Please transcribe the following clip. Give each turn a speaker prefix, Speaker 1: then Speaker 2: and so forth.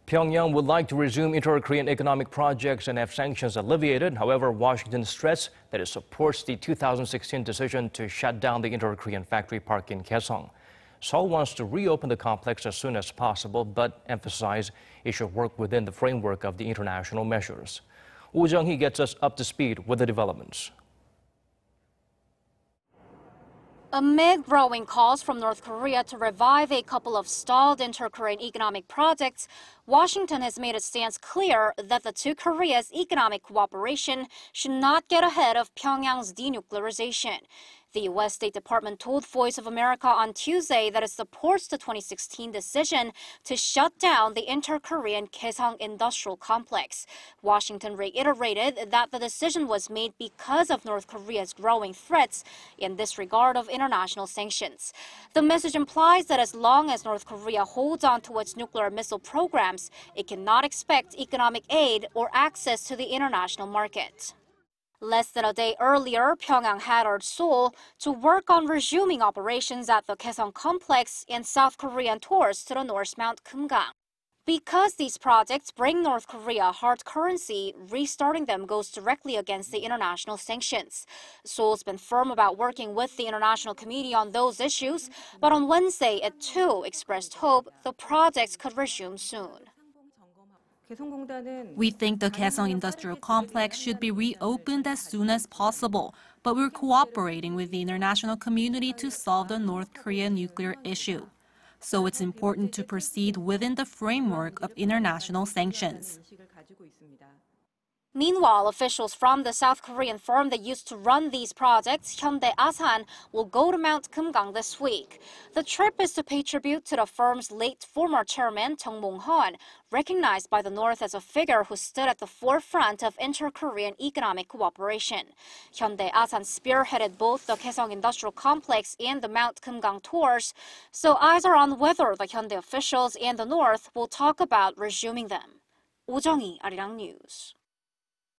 Speaker 1: Pyongyang would like to resume inter-Korean economic projects and have sanctions alleviated. However, Washington stressed that it supports the 2016 decision to shut down the inter-Korean factory park in Kaesong. Seoul wants to reopen the complex as soon as possible, but emphasized it should work within the framework of the international measures. Woo Jung-hee gets us up to speed with the developments.
Speaker 2: Amid growing calls from North Korea to revive a couple of stalled inter-Korean economic projects, Washington has made its stance clear that the two Koreas' economic cooperation should not get ahead of Pyongyang's denuclearization. The U.S. State Department told Voice of America on Tuesday that it supports the 2016 decision to shut down the inter-Korean Kaesong industrial complex. Washington reiterated that the decision was made because of North Korea's growing threats in disregard of international sanctions. The message implies that as long as North Korea holds on to its nuclear missile programs, it cannot expect economic aid or access to the international market. Less than a day earlier, Pyongyang had urged Seoul to work on resuming operations at the Kaesong complex and South Korean tours to the North Mount Kumgang. Because these projects bring North Korea hard currency, restarting them goes directly against the international sanctions. Seoul's been firm about working with the international community on those issues, but on Wednesday it too expressed hope the projects could resume soon.
Speaker 3: We think the Kaesong Industrial Complex should be reopened as soon as possible, but we're cooperating with the international community to solve the North Korean nuclear issue. So it's important to proceed within the framework of international sanctions.
Speaker 2: Meanwhile, officials from the South Korean firm that used to run these projects, Hyundai Asan, will go to Mount Kumgang this week. The trip is to pay tribute to the firm's late former chairman, Chung Mong-hun, recognized by the North as a figure who stood at the forefront of inter-Korean economic cooperation. Hyundai Asan spearheaded both the Kaesong Industrial Complex and the Mount Kumgang tours, so eyes are on whether the Hyundai officials and the North will talk about resuming them. Woo Jung-hee, Arirang News.